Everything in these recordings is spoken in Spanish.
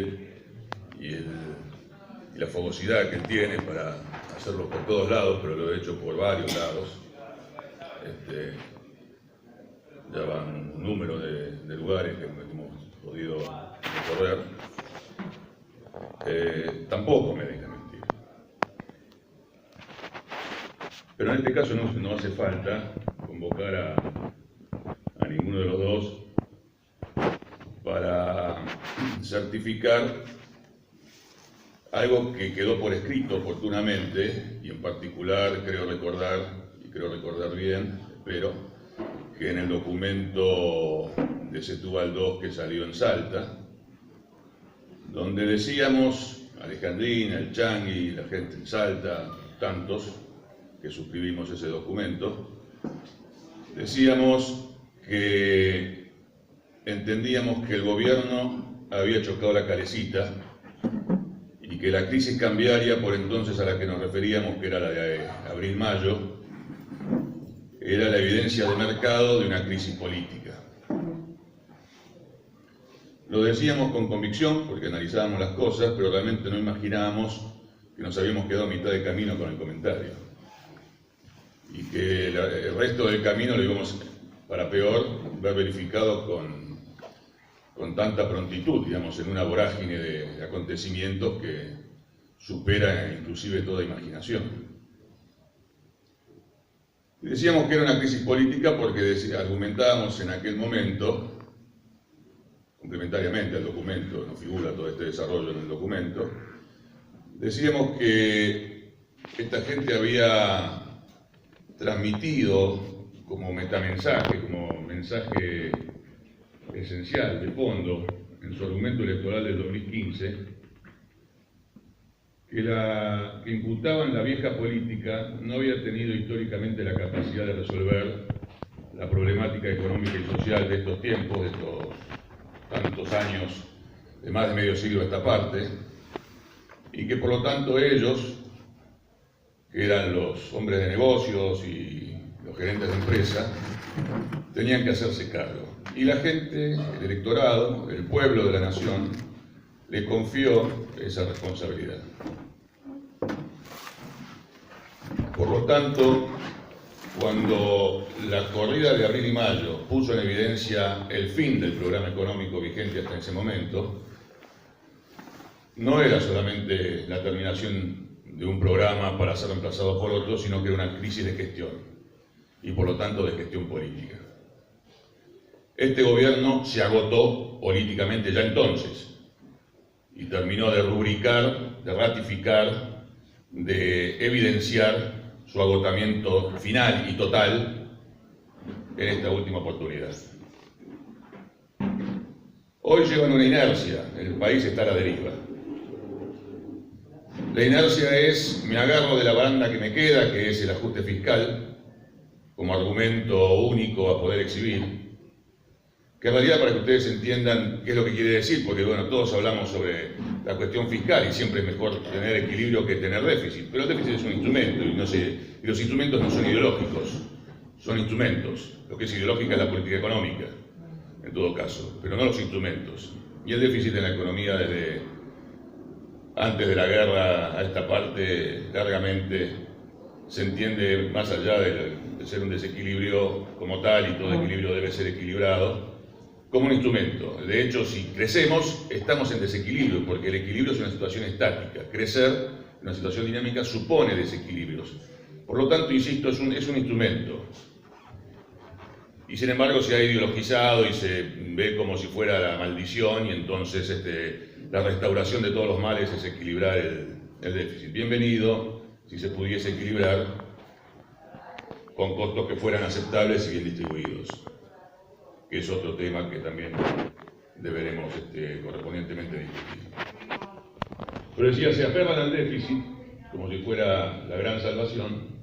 él y la fogosidad que él tiene para hacerlo por todos lados, pero lo he hecho por varios lados. Ya van un número de lugares que hemos podido recorrer. Tampoco me deja mentir. Pero en este caso no hace falta convocar a ninguno de los dos para certificar algo que quedó por escrito oportunamente, y en particular creo recordar bien, espero, que en el documento de Setúbal II que salió en Salta, donde decíamos, Alejandrina, el Changi, la gente en Salta, tantos que suscribimos ese documento, decíamos que entendíamos que el gobierno había chocado la calecita y que la crisis cambiaria por entonces a la que nos referíamos, que era la de abril-mayo, era la evidencia de mercado de una crisis política. Lo decíamos con convicción porque analizábamos las cosas, pero realmente no imaginábamos que nos habíamos quedado a mitad de camino con el comentario y que el resto del camino lo íbamos, para peor, ver verificado con tanta prontitud, digamos, en una vorágine de acontecimientos que supera inclusive toda imaginación. Y decíamos que era una crisis política porque argumentábamos en aquel momento, complementariamente al documento, no figura todo este desarrollo en el documento, decíamos que esta gente había transmitido como metamensaje, como mensaje esencial, de fondo, en su argumento electoral del 2015, que imputaban la vieja política no había tenido históricamente la capacidad de resolver la problemática económica y social de estos tiempos, de estos tantos años, de más de medio siglo a esta parte, y que por lo tanto ellos, que eran los hombres de negocios y los gerentes de empresa, tenían que hacerse cargo. Y la gente, el electorado, el pueblo de la nación, le confió esa responsabilidad. Por lo tanto, cuando la corrida de abril y mayo puso en evidencia el fin del programa económico vigente hasta ese momento, no era solamente la terminación de un programa para ser reemplazado por otro, sino que era una crisis de gestión, y por lo tanto de gestión política. Este gobierno se agotó políticamente ya entonces, y terminó de rubricar, de ratificar, de evidenciar su agotamiento final y total en esta última oportunidad. Hoy llevan una inercia, el país está a la deriva. La inercia es, me agarro de la baranda que me queda, que es el ajuste fiscal, como argumento único a poder exhibir, que en realidad, para que ustedes entiendan qué es lo que quiere decir, porque bueno, todos hablamos sobre la cuestión fiscal y siempre es mejor tener equilibrio que tener déficit, pero el déficit es un instrumento y los instrumentos no son ideológicos, son instrumentos. Lo que es ideológica es la política económica, en todo caso, pero no los instrumentos. Y el déficit en la economía desde antes de la guerra a esta parte largamente se entiende, más allá de ser un desequilibrio como tal, y todo equilibrio debe ser equilibrado, como un instrumento. De hecho, si crecemos, estamos en desequilibrio, porque el equilibrio es una situación estática. Crecer, una situación dinámica, supone desequilibrios. Por lo tanto, insisto, es un instrumento. Y sin embargo se ha ideologizado y se ve como si fuera la maldición, y entonces la restauración de todos los males es equilibrar el déficit. Bienvenido si se pudiese equilibrar con costos que fueran aceptables y bien distribuidos, que es otro tema que también deberemos correspondientemente discutir. Pero decía, se aferran al déficit como si fuera la gran salvación.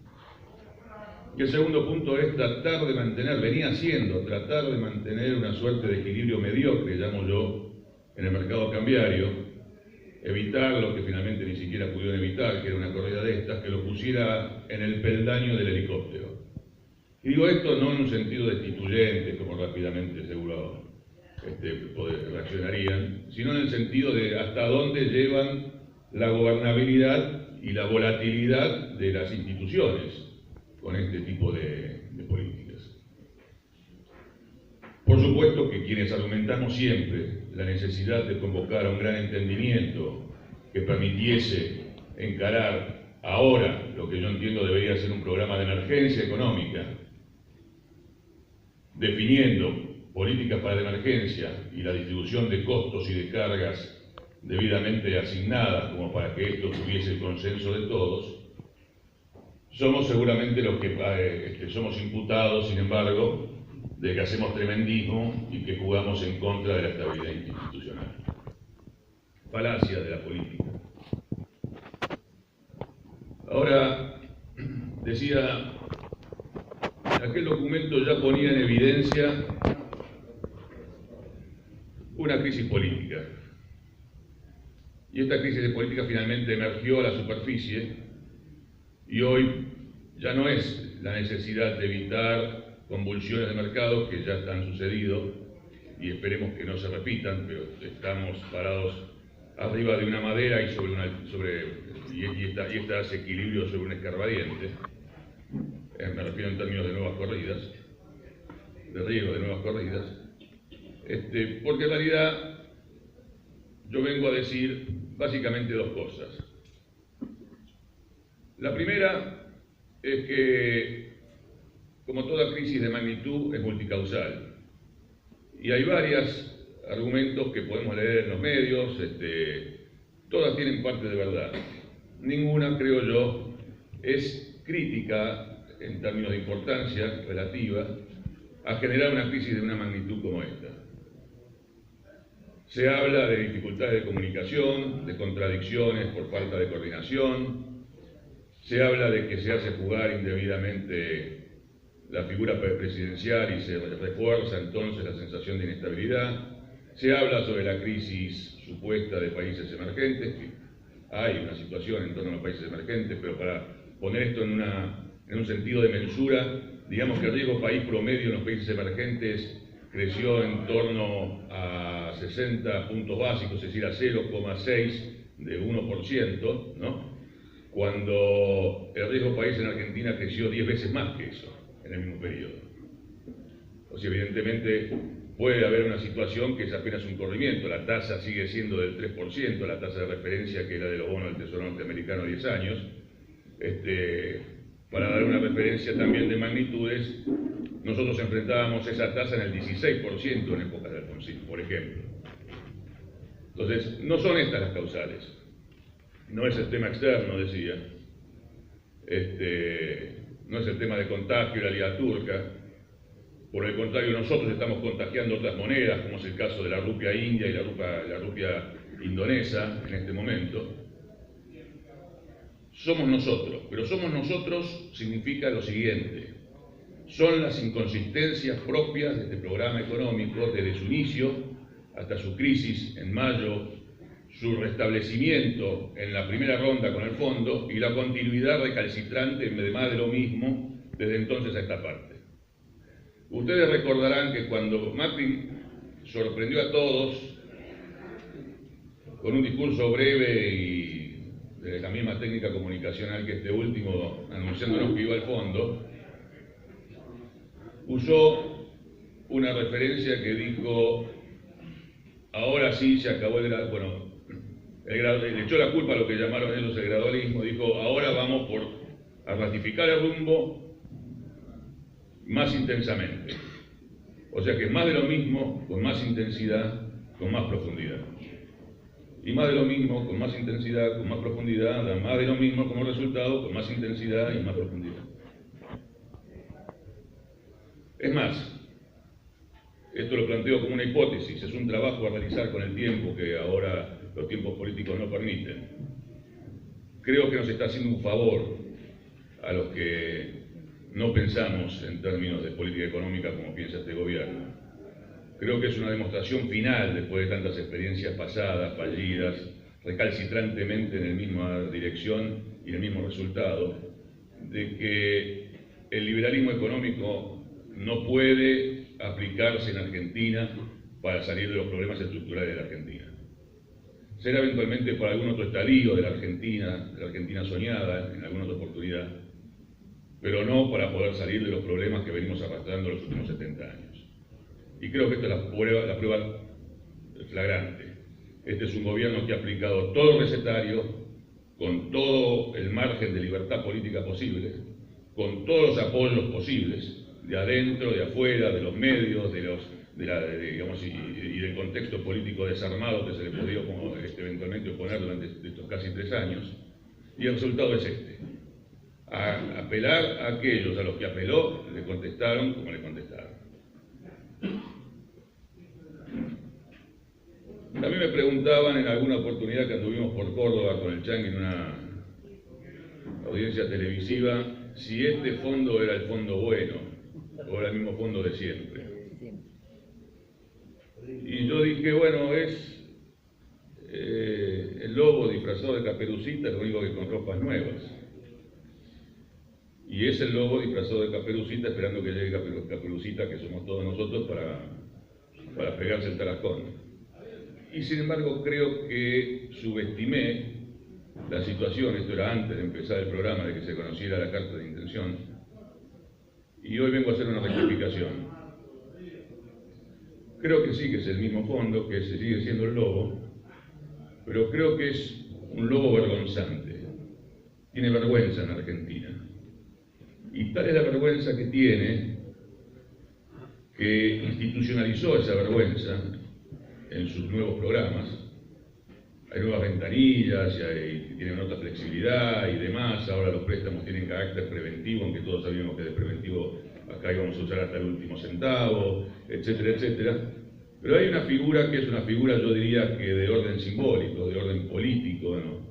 Y el segundo punto es tratar de mantener, venía siendo tratar de mantener una suerte de equilibrio mediocre, llamo yo, en el mercado cambiario, evitar lo que finalmente ni siquiera pudieron evitar, que era una corrida de estas, que lo pusiera en el peldaño del helicóptero. Y digo esto no en un sentido destituyente, como rápidamente seguro reaccionarían, sino en el sentido de hasta dónde llevan la gobernabilidad y la volatilidad de las instituciones con este tipo de políticas. Por supuesto que quienes argumentamos siempre la necesidad de convocar a un gran entendimiento que permitiese encarar ahora lo que yo entiendo debería ser un programa de emergencia económica, definiendo políticas para la emergencia y la distribución de costos y de cargas debidamente asignadas como para que esto tuviese el consenso de todos, somos seguramente los que somos imputados, sin embargo, de que hacemos tremendismo y que jugamos en contra de la estabilidad institucional. Falacia de la política. Ahora, decía, aquel documento ya ponía en evidencia una crisis política. Y esta crisis de política finalmente emergió a la superficie y hoy ya no es la necesidad de evitar convulsiones de mercado que ya han sucedido y esperemos que no se repitan, pero estamos parados arriba de una madera y está ese equilibrio sobre un escarbadiente. Me refiero en términos de nuevas corridas, de riesgo de nuevas corridas, porque en realidad yo vengo a decir básicamente dos cosas. La primera es que, como toda crisis de magnitud, es multicausal. Y hay varios argumentos que podemos leer en los medios, todas tienen parte de verdad. Ninguna, creo yo, es crítica en términos de importancia relativa a generar una crisis de una magnitud como esta. Se habla de dificultades de comunicación, de contradicciones por falta de coordinación, se habla de que se hace jugar indebidamente la figura presidencial y se refuerza entonces la sensación de inestabilidad, se habla sobre la crisis supuesta de países emergentes, que hay una situación en torno a los países emergentes, pero para poner esto en un sentido de mensura, digamos que el riesgo país promedio en los países emergentes creció en torno a 60 puntos básicos, es decir, a 0,6 de 1%, ¿no? Cuando el riesgo país en Argentina creció 10 veces más que eso en el mismo periodo. O sea, evidentemente puede haber una situación que es apenas un corrimiento, la tasa sigue siendo del 3%, la tasa de referencia que era de los bonos del Tesoro norteamericano a 10 años. Para dar una referencia también de magnitudes, nosotros enfrentábamos esa tasa en el 16% en épocas de Alfonsín, por ejemplo. Entonces, no son estas las causales. No es el tema externo, decía. No es el tema de contagio y la liga turca. Por el contrario, nosotros estamos contagiando otras monedas, como es el caso de la rupia india y la rupia indonesa en este momento. Somos nosotros, pero somos nosotros significa lo siguiente. Son las inconsistencias propias de este programa económico desde su inicio hasta su crisis en mayo, su restablecimiento en la primera ronda con el fondo y la continuidad recalcitrante de más de lo mismo desde entonces a esta parte. Ustedes recordarán que cuando Macri sorprendió a todos con un discurso breve y de la misma técnica comunicacional que este último, anunciándonos que iba al fondo, usó una referencia que dijo: ahora sí se acabó le echó la culpa a lo que llamaron ellos el gradualismo, dijo: ahora vamos a ratificar el rumbo más intensamente. O sea que más de lo mismo, con más intensidad, con más profundidad. Y más de lo mismo, con más intensidad, con más profundidad, da más de lo mismo como resultado, con más intensidad y más profundidad. Es más, esto lo planteo como una hipótesis, es un trabajo a realizar con el tiempo que ahora los tiempos políticos no permiten. Creo que nos está haciendo un favor a los que no pensamos en términos de política económica como piensa este gobierno. Creo que es una demostración final, después de tantas experiencias pasadas, fallidas, recalcitrantemente en la misma dirección y en el mismo resultado, de que el liberalismo económico no puede aplicarse en Argentina para salir de los problemas estructurales de la Argentina. Será eventualmente para algún otro estadio de la Argentina soñada, en alguna otra oportunidad, pero no para poder salir de los problemas que venimos arrastrando los últimos 70 años. Y creo que esta es la prueba flagrante. Este es un gobierno que ha aplicado todo el recetario, con todo el margen de libertad política posible, con todos los apoyos posibles, de adentro, de afuera, de los medios, digamos, y del contexto político desarmado que se le podía eventualmente oponer durante estos casi 3 años, y el resultado es este. A apelar a aquellos a los que apeló, le contestaron como le contestaron. A mí me preguntaban en alguna oportunidad que anduvimos por Córdoba con el Changue en una audiencia televisiva si este fondo era el fondo bueno o era el mismo fondo de siempre. Y yo dije, bueno, es el lobo disfrazado de Caperucita, lo único que con ropas nuevas. Y es el lobo disfrazado de Caperucita esperando que llegue Caperucita, que somos todos nosotros, para pegarse el tarascón. Y sin embargo creo que subestimé la situación, esto era antes de empezar el programa, de que se conociera la carta de intención, y hoy vengo a hacer una rectificación. Creo que sí que es el mismo fondo, que se sigue siendo el lobo, pero creo que es un lobo vergonzante. Tiene vergüenza en Argentina. Y tal es la vergüenza que tiene, que institucionalizó esa vergüenza en sus nuevos programas. Hay nuevas ventanillas, tienen otra flexibilidad y demás. Ahora los préstamos tienen carácter preventivo, aunque todos sabíamos que de preventivo acá íbamos a usar hasta el último centavo, etcétera, etcétera. Pero hay una figura que es una figura, yo diría, que de orden simbólico, de orden político, ¿no?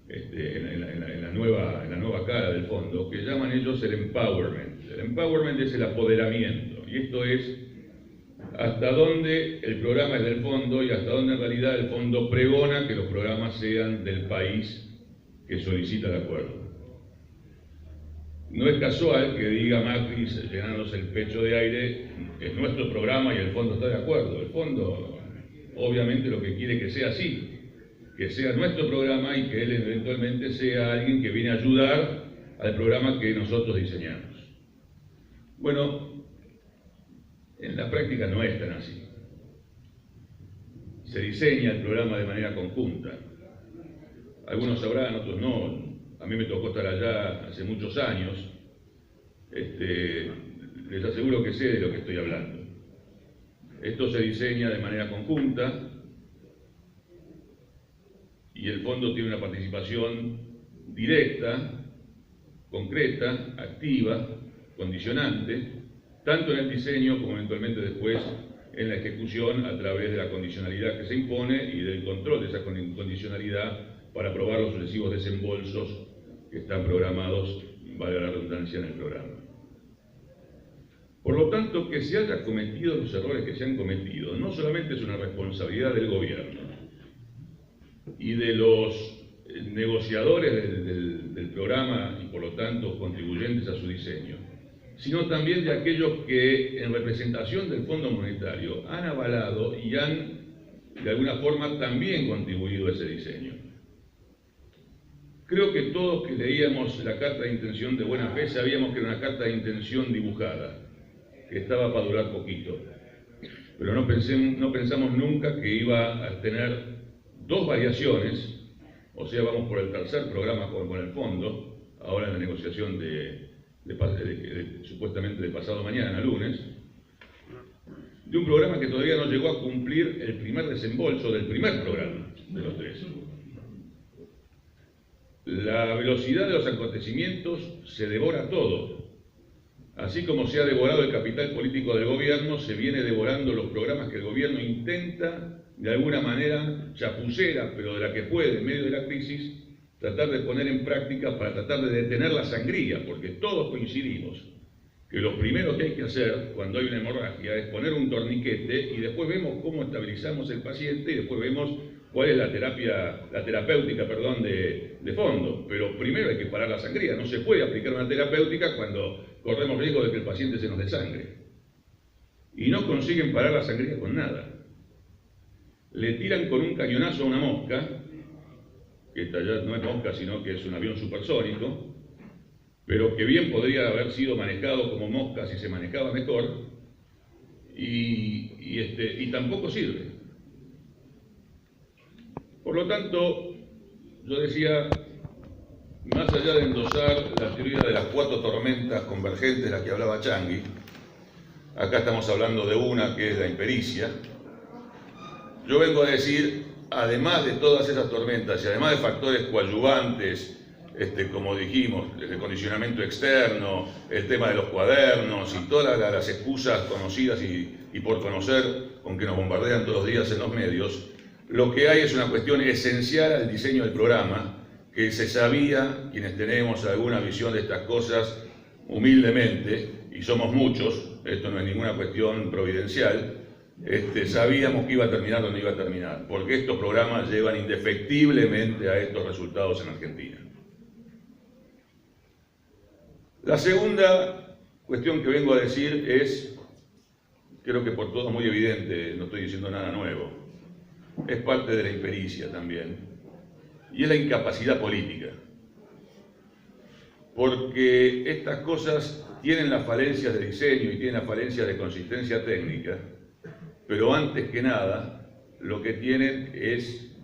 en la nueva cara del fondo, que llaman ellos el empowerment. El empowerment es el apoderamiento, y esto es hasta dónde el programa es del fondo y hasta dónde en realidad el fondo pregona que los programas sean del país que solicita el acuerdo. No es casual que diga Macri, llenándose el pecho de aire, es nuestro programa y el fondo está de acuerdo. El fondo obviamente lo que quiere que sea así, que sea nuestro programa y que él eventualmente sea alguien que viene a ayudar al programa que nosotros diseñamos. Bueno, en la práctica no es tan así. Se diseña el programa de manera conjunta. Algunos sabrán, otros no. A mí me tocó estar allá hace muchos años. Les aseguro que sé de lo que estoy hablando. Esto se diseña de manera conjunta y el fondo tiene una participación directa, concreta, activa, condicionante, tanto en el diseño como eventualmente después en la ejecución a través de la condicionalidad que se impone y del control de esa condicionalidad para aprobar los sucesivos desembolsos que están programados, valga la redundancia, en el programa. Por lo tanto, que se haya cometido los errores que se han cometido no solamente es una responsabilidad del gobierno y de los negociadores del programa y por lo tanto contribuyentes a su diseño, sino también de aquellos que en representación del Fondo Monetario han avalado y han de alguna forma también contribuido a ese diseño. Creo que todos que leíamos la carta de intención de buena fe sabíamos que era una carta de intención dibujada, que estaba para durar poquito, pero no pensamos nunca que iba a tener dos variaciones, o sea, vamos por el tercer programa con el fondo, ahora en la negociación supuestamente de pasado mañana, lunes, de un programa que todavía no llegó a cumplir el primer desembolso del primer programa de los 3. La velocidad de los acontecimientos se devora todo. Así como se ha devorado el capital político del gobierno, se viene devorando los programas que el gobierno intenta, de alguna manera chapucera, pero de la que puede, en medio de la crisis, tratar de poner en práctica para tratar de detener la sangría, porque todos coincidimos que lo primero que hay que hacer cuando hay una hemorragia es poner un torniquete y después vemos cómo estabilizamos el paciente y después vemos cuál es la terapéutica de fondo. Pero primero hay que parar la sangría. No se puede aplicar una terapéutica cuando corremos riesgo de que el paciente se nos desangre. y no consiguen parar la sangría con nada. Le tiran con un cañonazo a una mosca, que esta ya no es mosca, sino que es un avión supersónico, pero que bien podría haber sido manejado como mosca si se manejaba mejor, y tampoco sirve. Por lo tanto, yo decía, más allá de endosar la teoría de las 4 tormentas convergentes de las que hablaba Changi, acá estamos hablando de una que es la impericia. Yo vengo a decir, además de todas esas tormentas y además de factores coadyuvantes, como dijimos, el condicionamiento externo, el tema de los cuadernos y todas las excusas conocidas y por conocer con que nos bombardean todos los días en los medios, lo que hay es una cuestión esencial al diseño del programa, que se sabía, quienes tenemos alguna visión de estas cosas, humildemente, y somos muchos, esto no es ninguna cuestión providencial, sabíamos que iba a terminar donde iba a terminar, porque estos programas llevan indefectiblemente a estos resultados en Argentina. La segunda cuestión que vengo a decir es, creo que por todo muy evidente, no estoy diciendo nada nuevo, es parte de la impericia también, y es la incapacidad política. Porque estas cosas tienen las falencias de diseño y tienen las falencias de consistencia técnica, pero antes que nada, lo que tienen es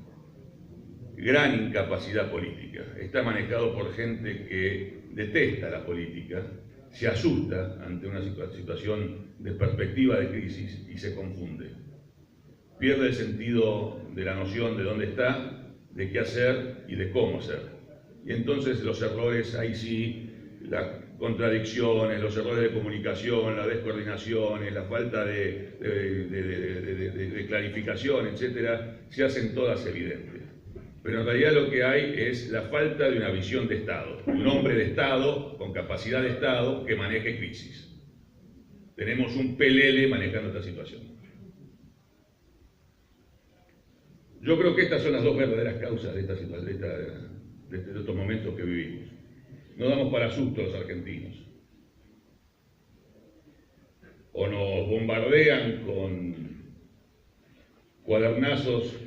gran incapacidad política. Está manejado por gente que detesta la política, se asusta ante una situación de perspectiva de crisis y se confunde. Pierde el sentido de la noción de dónde está, de qué hacer y de cómo hacer. Y entonces los errores, ahí sí, las contradicciones, los errores de comunicación, las descoordinaciones, la falta de clarificación, etcétera, se hacen todas evidentes. Pero en realidad lo que hay es la falta de una visión de Estado, un hombre de Estado, con capacidad de Estado, que maneje crisis. Tenemos un pelele manejando esta situación. Yo creo que estas son las 2 verdaderas causas de estos momentos que vivimos. No damos para susto a los argentinos. O nos bombardean con cuadernazos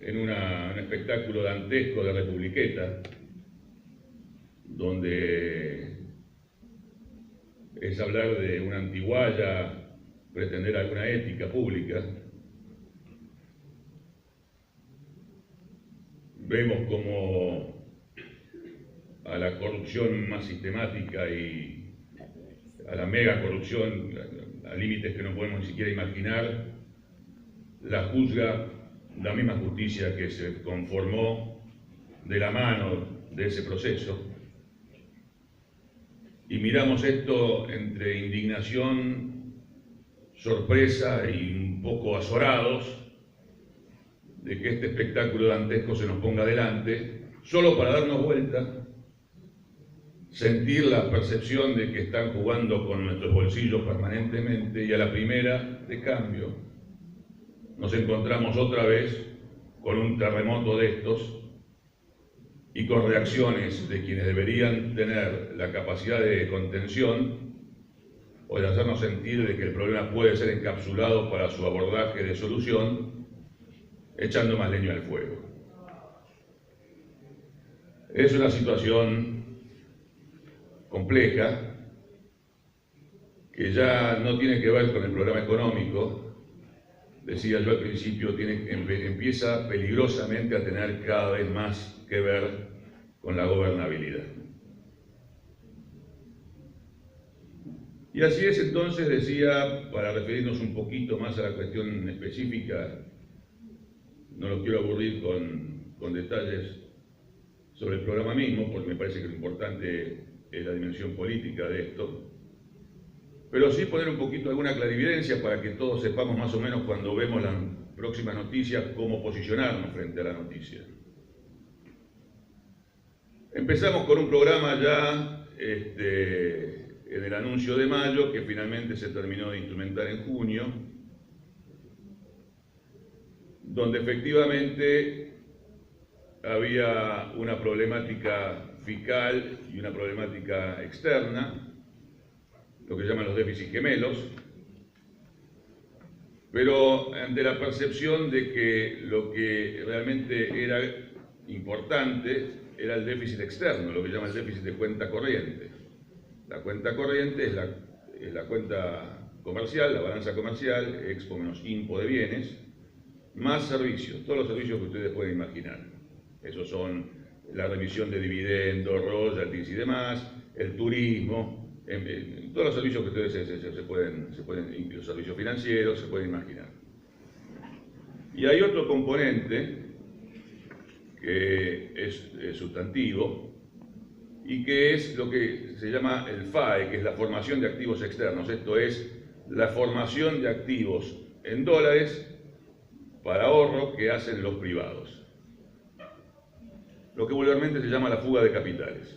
en un espectáculo dantesco de Republiqueta, donde es hablar de una antiguaya, pretender alguna ética pública. Vemos como a la corrupción más sistemática y a la mega corrupción, a límites que no podemos ni siquiera imaginar, la juzga la misma justicia que se conformó de la mano de ese proceso. Y miramos esto entre indignación, sorpresa y un poco azorados de que este espectáculo dantesco se nos ponga delante, solo para darnos vuelta, sentir la percepción de que están jugando con nuestros bolsillos permanentemente y a la primera de cambio nos encontramos otra vez con un terremoto de estos y con reacciones de quienes deberían tener la capacidad de contención o de hacernos sentir de que el problema puede ser encapsulado para su abordaje de solución, echando más leña al fuego. Es una situación compleja que ya no tiene que ver con el programa económico. Decía yo al principio, empieza peligrosamente a tener cada vez más que ver con la gobernabilidad. Y así es entonces, decía, para referirnos un poquito más a la cuestión específica, no lo quiero aburrir con detalles sobre el programa mismo, porque me parece que lo importante es la dimensión política de esto, pero sí poner un poquito alguna clarividencia para que todos sepamos más o menos cuando vemos las próximas noticias cómo posicionarnos frente a la noticia. Empezamos con un programa ya en el anuncio de mayo, que finalmente se terminó de instrumentar en junio, donde efectivamente había una problemática fiscal y una problemática externa, lo que llaman los déficits gemelos, pero ante la percepción de que lo que realmente era importante era el déficit externo, lo que llama el déficit de cuenta corriente. La cuenta corriente es la cuenta comercial, la balanza comercial, expo menos impo de bienes, más servicios, todos los servicios que ustedes pueden imaginar. Esos son la remisión de dividendos, royalties y demás, el turismo, todos los servicios que ustedes se pueden, los servicios financieros, se pueden imaginar. Y hay otro componente que es sustantivo y que es lo que se llama el FAE, que es la formación de activos externos. Esto es la formación de activos en dólares para ahorro que hacen los privados. Lo que vulgarmente se llama la fuga de capitales.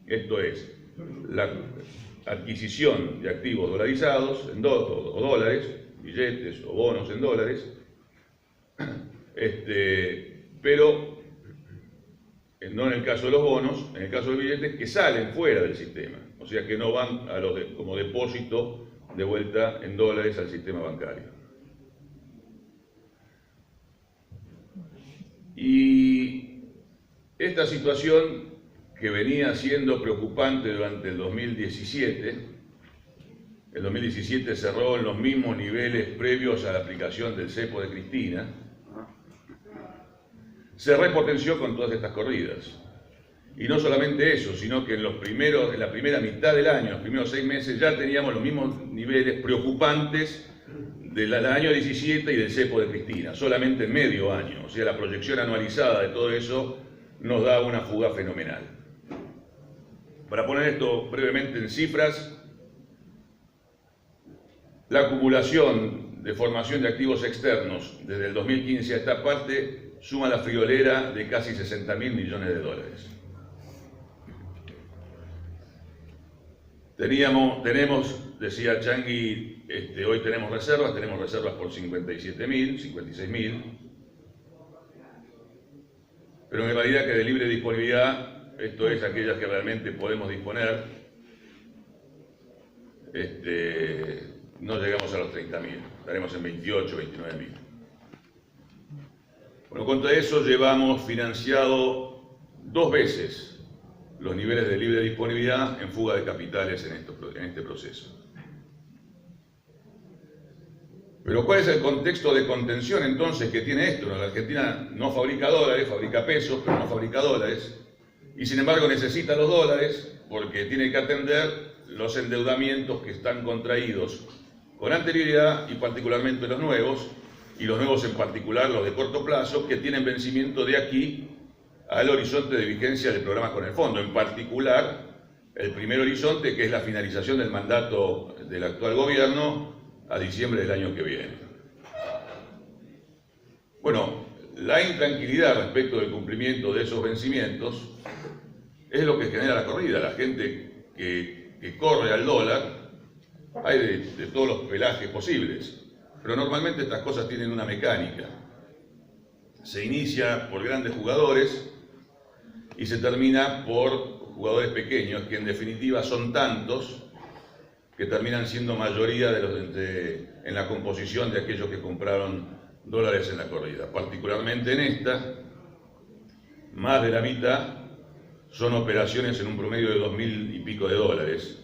Esto es la adquisición de activos dolarizados o dólares, billetes o bonos en dólares, pero no en el caso de los bonos, en el caso de los billetes que salen fuera del sistema, o sea que no van a como depósito de vuelta en dólares al sistema bancario. Y esta situación que venía siendo preocupante durante el 2017 cerró en los mismos niveles previos a la aplicación del cepo de Cristina, se repotenció con todas estas corridas. Y no solamente eso, sino que en la primera mitad del año, los primeros 6 meses, ya teníamos los mismos niveles preocupantes del año 17 y del cepo de Cristina, solamente en medio año. O sea, la proyección anualizada de todo eso nos da una fuga fenomenal. Para poner esto brevemente en cifras, la acumulación de formación de activos externos desde el 2015 a esta parte suma la friolera de casi 60.000 millones de dólares. Tenemos, decía Changi, hoy tenemos reservas por 57.000, 56.000, pero en realidad que de libre disponibilidad, esto es aquellas que realmente podemos disponer, no llegamos a los 30.000, estaremos en 28, 29.000. Bueno, contra eso llevamos financiado 2 veces los niveles de libre disponibilidad en fuga de capitales en este proceso. Pero ¿cuál es el contexto de contención entonces que tiene esto? La Argentina no fabrica dólares, fabrica pesos, pero no fabrica dólares, y sin embargo necesita los dólares porque tiene que atender los endeudamientos que están contraídos con anterioridad y particularmente los nuevos, y los nuevos en particular los de corto plazo, que tienen vencimiento de aquí al horizonte de vigencia del programa con el fondo, en particular el primer horizonte, que es la finalización del mandato del actual gobierno a diciembre del año que viene. Bueno, la intranquilidad respecto del cumplimiento de esos vencimientos es lo que genera la corrida. La gente que corre al dólar, hay de todos los pelajes posibles, pero normalmente estas cosas tienen una mecánica. Se inicia por grandes jugadores y se termina por jugadores pequeños, que en definitiva son tantos que terminan siendo mayoría en la composición de aquellos que compraron dólares en la corrida. Particularmente en esta, más de la mitad son operaciones en un promedio de 2.000 y pico de dólares,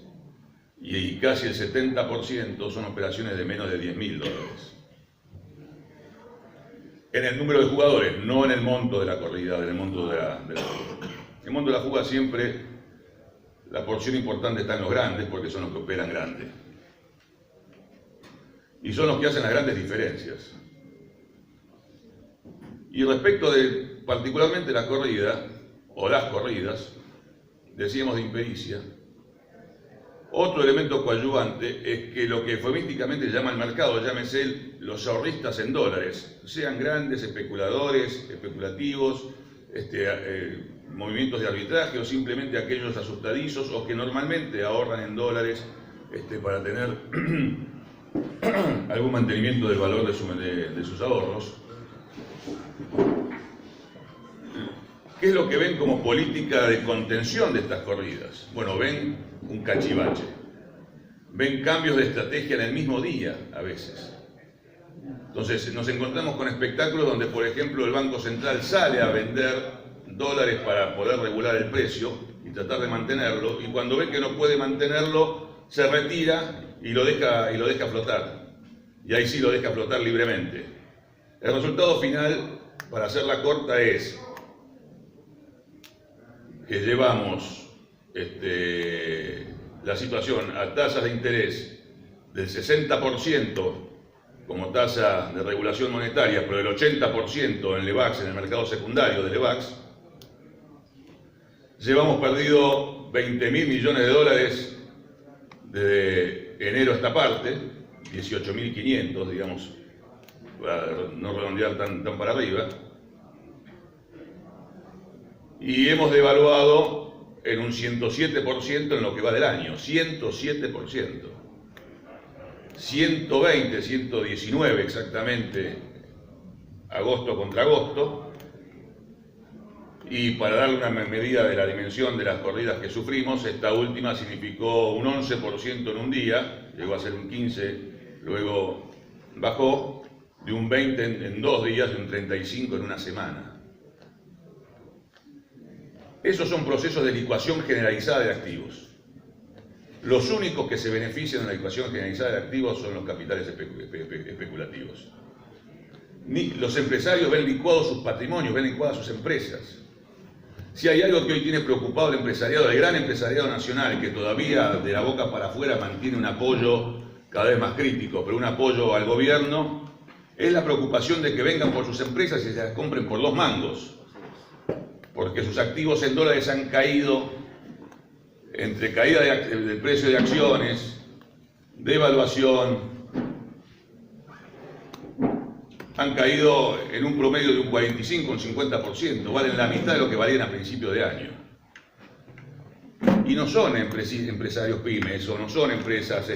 y casi el 70% son operaciones de menos de 10.000 dólares. En el número de jugadores, no en el monto de la corrida, en el monto de la fuga. En el monto de la fuga siempre la porción importante está en los grandes, porque son los que operan grandes. Y son los que hacen las grandes diferencias. Y respecto de particularmente la corrida, o las corridas, decíamos de impericia, otro elemento coadyuvante es que lo que eufemísticamente se llama el mercado, llámese los ahorristas en dólares, sean grandes especuladores, especulativos, movimientos de arbitraje o simplemente aquellos asustadizos o que normalmente ahorran en dólares para tener algún mantenimiento del valor de sus ahorros. ¿Qué es lo que ven como política de contención de estas corridas? Bueno, ven un cachivache, ven cambios de estrategia en el mismo día a veces. Entonces nos encontramos con espectáculos donde, por ejemplo, el Banco Central sale a vender dólares para poder regular el precio y tratar de mantenerlo, y cuando ve que no puede mantenerlo, se retira y lo deja flotar. Y ahí sí lo deja flotar libremente. El resultado final, para hacerla corta, es que llevamos la situación a tasas de interés del 60% como tasa de regulación monetaria, pero del 80% en LEVAX, en el mercado secundario de LEVAX. Llevamos perdido 20.000 millones de dólares desde enero a esta parte, 18.500, digamos, para no redondear tan para arriba. Y hemos devaluado en un 107% en lo que va del año, 107%. 120, 119 exactamente, agosto contra agosto. Y para darle una medida de la dimensión de las corridas que sufrimos, esta última significó un 11% en un día, llegó a ser un 15%, luego bajó, de un 20% en 2 días, de un 35% en una semana. Esos son procesos de licuación generalizada de activos. Los únicos que se benefician de la licuación generalizada de activos son los capitales especulativos. Los empresarios ven licuados sus patrimonios, ven licuadas sus empresas. Si hay algo que hoy tiene preocupado el empresariado, el gran empresariado nacional, que todavía de la boca para afuera mantiene un apoyo cada vez más crítico, pero un apoyo al gobierno, es la preocupación de que vengan por sus empresas y se las compren por 2 mangos, porque sus activos en dólares han caído entre caída del precio de acciones, devaluación, han caído en un promedio de un 45, un 50%, valen la mitad de lo que valían a principio de año. Y no son empresarios pymes o no son empresas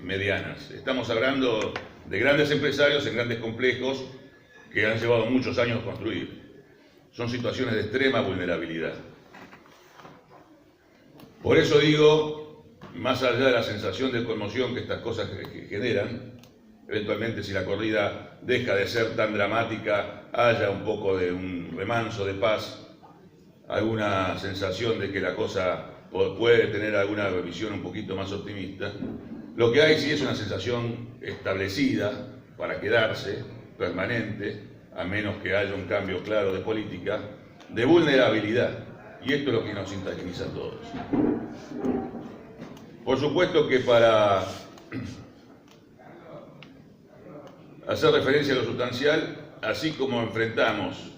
medianas. Estamos hablando de grandes empresarios en grandes complejos que han llevado muchos años construir. Son situaciones de extrema vulnerabilidad. Por eso digo, más allá de la sensación de conmoción que estas cosas generan, eventualmente si la corrida deja de ser tan dramática, haya un poco de un remanso de paz, alguna sensación de que la cosa puede tener alguna visión un poquito más optimista. Lo que hay sí es una sensación establecida para quedarse, permanente, a menos que haya un cambio claro de política, de vulnerabilidad. Y esto es lo que nos intactiniza a todos. Por supuesto que para hacer referencia a lo sustancial, así como enfrentamos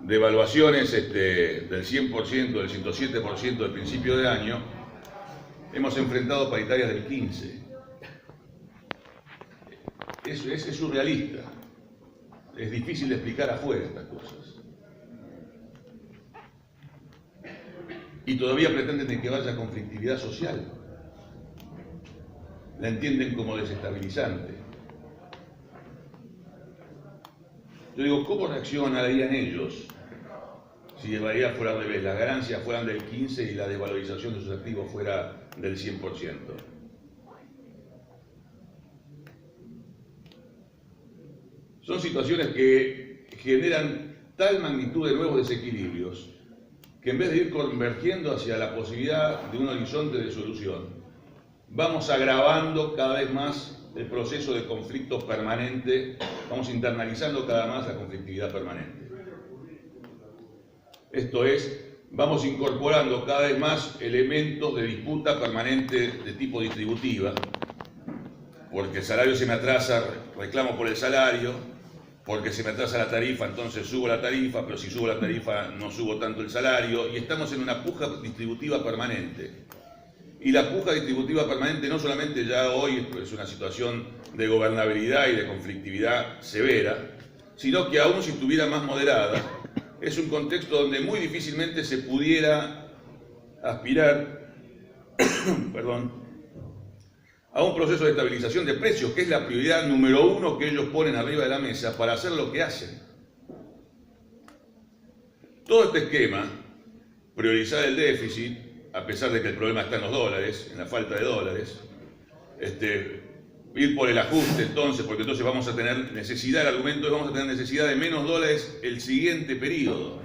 devaluaciones del 100%, del 107% del principio de año, hemos enfrentado paritarias del 15%. Es surrealista. Es difícil de explicar afuera estas cosas. Y todavía pretenden que vaya conflictividad social. La entienden como desestabilizante. Yo digo, ¿cómo reaccionarían ellos si en realidad fuera al revés, las ganancias fueran del 15% y la desvalorización de sus activos fuera del 100%? Son situaciones que generan tal magnitud de nuevos desequilibrios que en vez de ir convergiendo hacia la posibilidad de un horizonte de solución, vamos agravando cada vez más el proceso de conflicto permanente, vamos internalizando cada vez más la conflictividad permanente. Esto es, vamos incorporando cada vez más elementos de disputa permanente de tipo distributiva, porque el salario se me atrasa, reclamo por el salario, porque se me atrasa la tarifa, entonces subo la tarifa, pero si subo la tarifa no subo tanto el salario, y estamos en una puja distributiva permanente. Y la puja distributiva permanente no solamente ya hoy es una situación de gobernabilidad y de conflictividad severa, sino que aún si estuviera más moderada, es un contexto donde muy difícilmente se pudiera aspirar a un proceso de estabilización de precios, que es la prioridad número 1 que ellos ponen arriba de la mesa para hacer lo que hacen. Todo este esquema, priorizar el déficit, a pesar de que el problema está en los dólares, en la falta de dólares, ir por el ajuste entonces, porque entonces vamos a tener necesidad, el argumento es vamos a tener necesidad de menos dólares el siguiente periodo.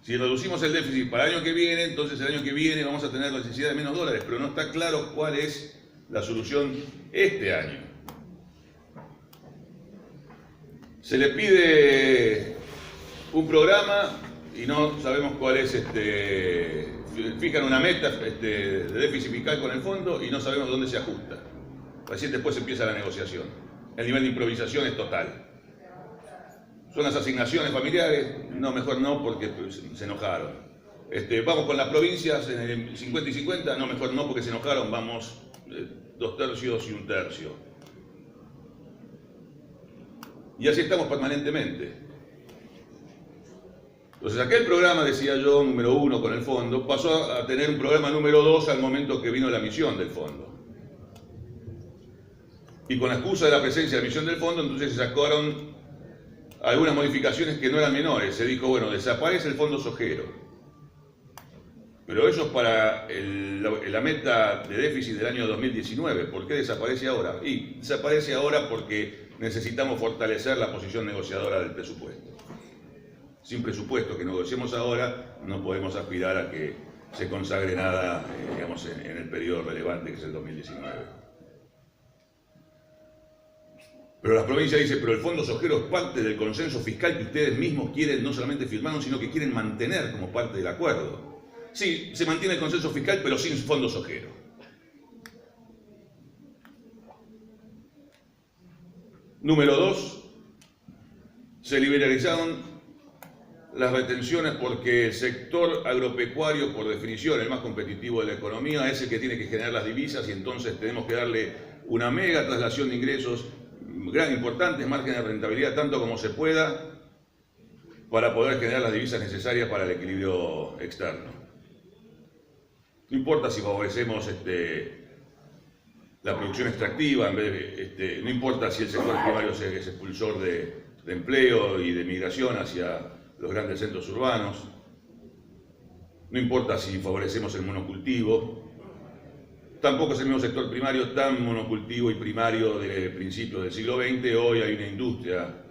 Si reducimos el déficit para el año que viene, entonces el año que viene vamos a tener necesidad de menos dólares, pero no está claro cuál es la solución este año. Se le pide un programa y no sabemos cuál es, fijan una meta de déficit fiscal con el fondo y no sabemos dónde se ajusta. Recién después empieza la negociación. El nivel de improvisación es total. ¿Son las asignaciones familiares? No, mejor no, porque se enojaron. Vamos con las provincias en el 50 y 50, no, mejor no, porque se enojaron, vamos 2 tercios y 1 tercio. Y así estamos permanentemente. Entonces aquel programa, decía yo, número 1 con el fondo, pasó a tener un programa número 2 al momento que vino la emisión del fondo. Y con la excusa de la presencia de la emisión del fondo, entonces se sacaron algunas modificaciones que no eran menores. Se dijo, bueno, desaparece el fondo sojero. Pero eso es para la meta de déficit del año 2019. ¿Por qué desaparece ahora? Y desaparece ahora porque necesitamos fortalecer la posición negociadora del presupuesto. Sin presupuesto que negociemos ahora, no podemos aspirar a que se consagre nada, digamos, en el periodo relevante que es el 2019. Pero la provincia dice, pero el fondo sojero es parte del consenso fiscal que ustedes mismos quieren, no solamente firmaron, sino que quieren mantener como parte del acuerdo. Sí, se mantiene el consenso fiscal, pero sin fondo sojero. Número 2, se liberalizaron las retenciones porque el sector agropecuario, por definición, el más competitivo de la economía, es el que tiene que generar las divisas y entonces tenemos que darle una mega traslación de ingresos, importantes márgenes de rentabilidad, tanto como se pueda, para poder generar las divisas necesarias para el equilibrio externo. No importa si favorecemos la producción extractiva, en vez de, no importa si el sector primario es expulsor de empleo y de migración hacia los grandes centros urbanos, no importa si favorecemos el monocultivo. Tampoco es el mismo sector primario tan monocultivo y primario de principios del siglo XX. Hoy hay una industria,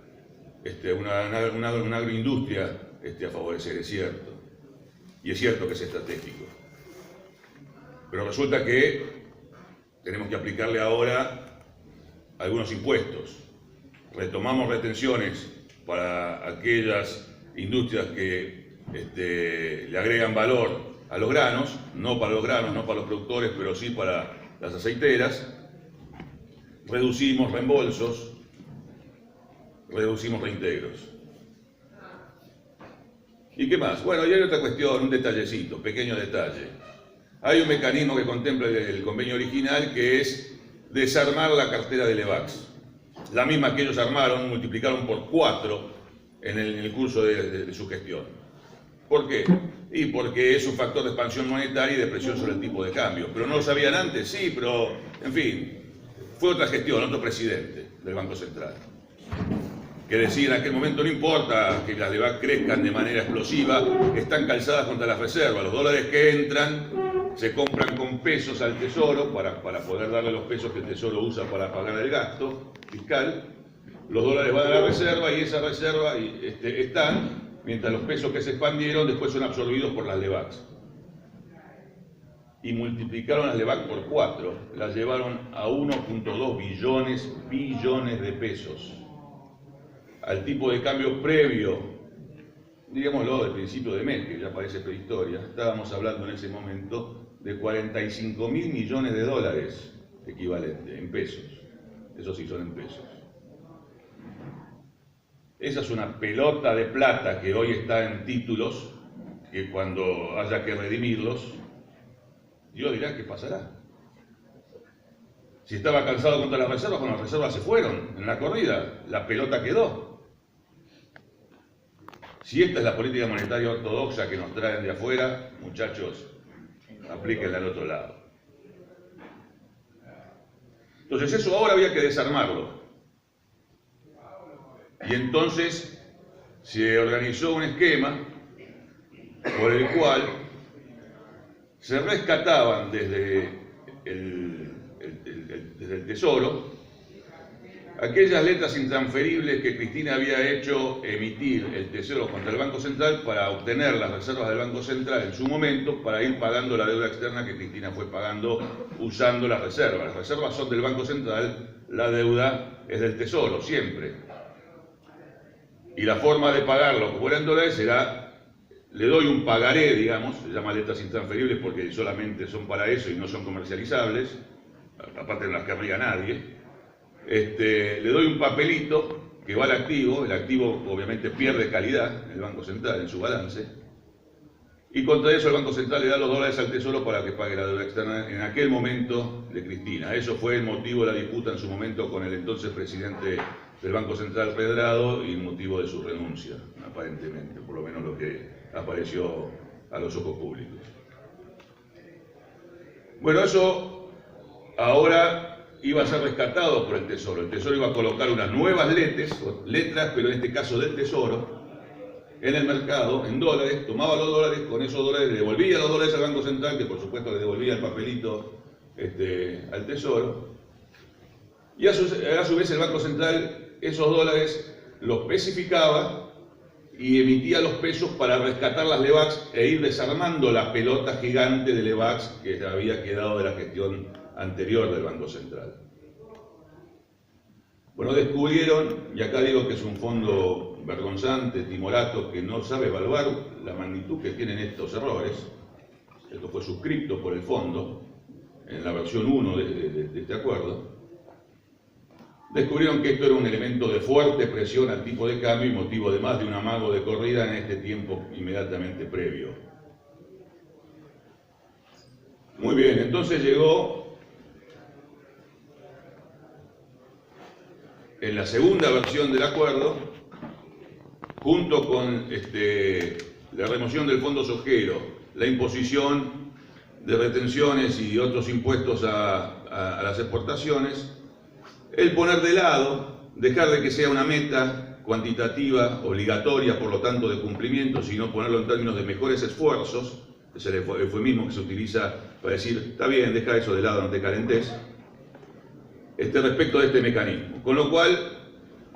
una agroindustria a favorecer, es cierto. Y es cierto que es estratégico. Pero resulta que tenemos que aplicarle ahora algunos impuestos. Retomamos retenciones para aquellas industrias que le agregan valor a los granos, no para los granos, no para los productores, pero sí para las aceiteras. Reducimos reembolsos, reducimos reintegros. ¿Y qué más? Bueno, y hay otra cuestión, un detallecito, pequeño detalle. Hay un mecanismo que contempla el convenio original que es desarmar la cartera de Levax. La misma que ellos armaron, multiplicaron por 4 en el curso de su gestión. ¿Por qué? Y porque es un factor de expansión monetaria y de presión sobre el tipo de cambio. ¿Pero no lo sabían antes? Sí, pero, en fin, fue otra gestión, otro presidente del Banco Central, que decía en aquel momento, no importa que las Levax crezcan de manera explosiva, están calzadas contra las reservas. Los dólares que entran se compran con pesos al Tesoro para poder darle los pesos que el Tesoro usa para pagar el gasto fiscal. Los dólares van a la reserva y esa reserva están, mientras los pesos que se expandieron después son absorbidos por las Levax. Y multiplicaron las Levax por 4, las llevaron a 1.2 billones de pesos. Al tipo de cambio previo, digámoslo, del principio de mes, que ya parece prehistoria, estábamos hablando en ese momento de 45.000 millones de dólares equivalente, en pesos. Eso sí son en pesos. Esa es una pelota de plata que hoy está en títulos, que cuando haya que redimirlos, Dios dirá qué pasará. Si estaba cansado contra las reservas, cuando las reservas se fueron en la corrida, la pelota quedó. Si esta es la política monetaria ortodoxa que nos traen de afuera, muchachos, aplíquenla al otro lado. Entonces eso ahora había que desarmarlo. Y entonces se organizó un esquema por el cual se rescataban desde el Tesoro aquellas letras intransferibles que Cristina había hecho emitir el Tesoro contra el Banco Central para obtener las reservas del Banco Central en su momento para ir pagando la deuda externa que Cristina fue pagando usando las reservas. Las reservas son del Banco Central, la deuda es del Tesoro, siempre. Y la forma de pagarlo, como era en dólares, será, le doy un pagaré, digamos, se llama letras intransferibles porque solamente son para eso y no son comercializables, aparte no las querría nadie. Le doy un papelito que va al activo, el activo obviamente pierde calidad en el Banco Central, en su balance, y contra eso el Banco Central le da los dólares al Tesoro para que pague la deuda externa en aquel momento de Cristina. Eso fue el motivo de la disputa en su momento con el entonces presidente del Banco Central, Pedrado, y el motivo de su renuncia, aparentemente, por lo menos lo que apareció a los ojos públicos. Bueno, eso ahora iba a ser rescatado por el Tesoro. El Tesoro iba a colocar unas nuevas letras, pero en este caso del Tesoro, en el mercado, en dólares, tomaba los dólares, con esos dólares le devolvía los dólares al Banco Central, que por supuesto le devolvía el papelito al Tesoro, y a su vez el Banco Central esos dólares los especificaba y emitía los pesos para rescatar las LEVAX e ir desarmando la pelota gigante de LEVAX que había quedado de la gestión anterior del Banco Central. Bueno, descubrieron, y acá digo que es un fondo vergonzante, timorato, que no sabe evaluar la magnitud que tienen estos errores. Esto fue suscripto por el fondo en la versión 1 de este acuerdo. Descubrieron que esto era un elemento de fuerte presión al tipo de cambio y motivo de más de un amago de corrida en este tiempo inmediatamente previo. Muy bien, entonces llegó en la segunda versión del acuerdo, junto con la remoción del fondo sojero, la imposición de retenciones y otros impuestos a las exportaciones, el poner de lado, dejar de que sea una meta cuantitativa, obligatoria, por lo tanto de cumplimiento, sino ponerlo en términos de mejores esfuerzos, es el eufemismo que se utiliza para decir, está bien, deja eso de lado, no te calentes, respecto de este mecanismo. Con lo cual,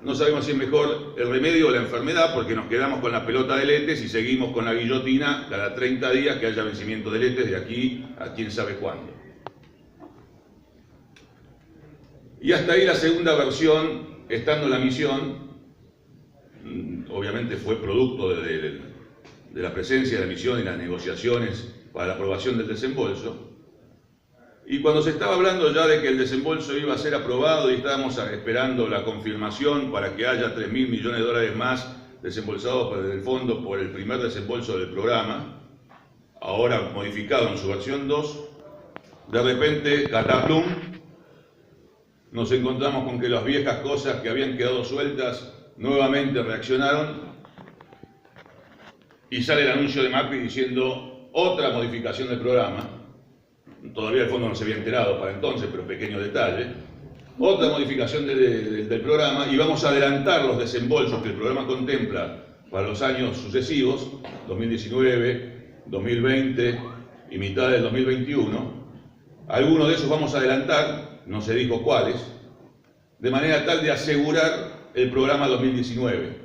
no sabemos si es mejor el remedio o la enfermedad, porque nos quedamos con la pelota de letes y seguimos con la guillotina cada 30 días que haya vencimiento de letes de aquí a quién sabe cuándo. Y hasta ahí la segunda versión, estando en la misión, obviamente fue producto de la presencia de la misión y las negociaciones para la aprobación del desembolso. Y cuando se estaba hablando ya de que el desembolso iba a ser aprobado y estábamos esperando la confirmación para que haya 3.000 millones de dólares más desembolsados por el fondo por el primer desembolso del programa, ahora modificado en su versión 2, de repente, cataplum, nos encontramos con que las viejas cosas que habían quedado sueltas nuevamente reaccionaron y sale el anuncio de Macri diciendo otra modificación del programa. Todavía el fondo no se había enterado para entonces, pero pequeño detalle. Otra modificación del programa y vamos a adelantar los desembolsos que el programa contempla para los años sucesivos, 2019, 2020 y mitad del 2021. Algunos de esos vamos a adelantar, no se dijo cuáles, de manera tal de asegurar el programa 2019.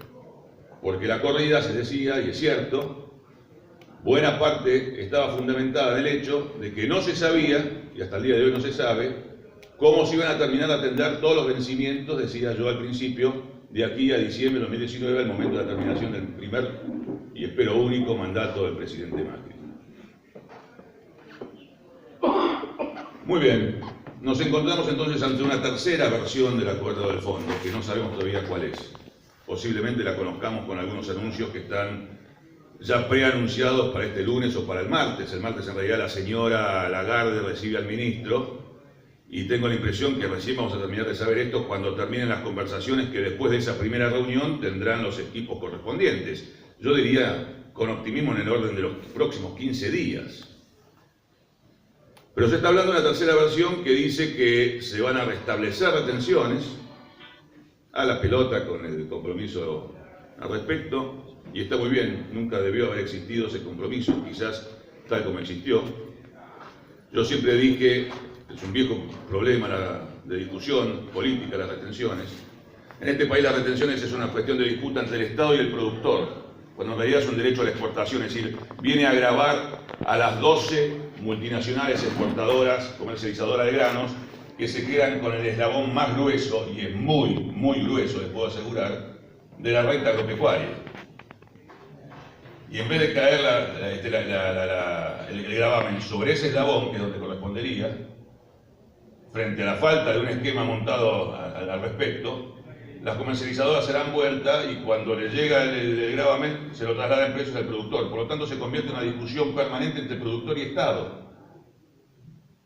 Porque la corrida, se decía, y es cierto, buena parte estaba fundamentada en el hecho de que no se sabía, y hasta el día de hoy no se sabe, cómo se iban a terminar de atender todos los vencimientos, decía yo al principio, de aquí a diciembre de 2019, al momento de la terminación del primer y espero único mandato del presidente Macri. Muy bien, nos encontramos entonces ante una tercera versión del acuerdo del fondo, que no sabemos todavía cuál es. Posiblemente la conozcamos con algunos anuncios que están ya preanunciados para este lunes o para el martes. El martes en realidad la señora Lagarde recibe al ministro y tengo la impresión que recién vamos a terminar de saber esto cuando terminen las conversaciones que después de esa primera reunión tendrán los equipos correspondientes. Yo diría con optimismo en el orden de los próximos 15 días. Pero se está hablando de una tercera versión que dice que se van a restablecer retenciones a la pelota con el compromiso al respecto, y está muy bien, nunca debió haber existido ese compromiso, quizás tal como existió. Yo siempre dije, es un viejo problema de discusión política las retenciones, En este país las retenciones es una cuestión de disputa entre el Estado y el productor, cuando en realidad es un derecho a la exportación, es decir, viene a gravar a las 12 multinacionales exportadoras, comercializadoras de granos, que se quedan con el eslabón más grueso, y es muy, muy grueso, les puedo asegurar, de la renta agropecuaria. Y en vez de caer el gravamen sobre ese eslabón, que es donde correspondería, frente a la falta de un esquema montado al respecto, las comercializadoras se dan vuelta y cuando les llega el gravamen se lo traslada en precios al productor. Por lo tanto, se convierte en una discusión permanente entre productor y Estado.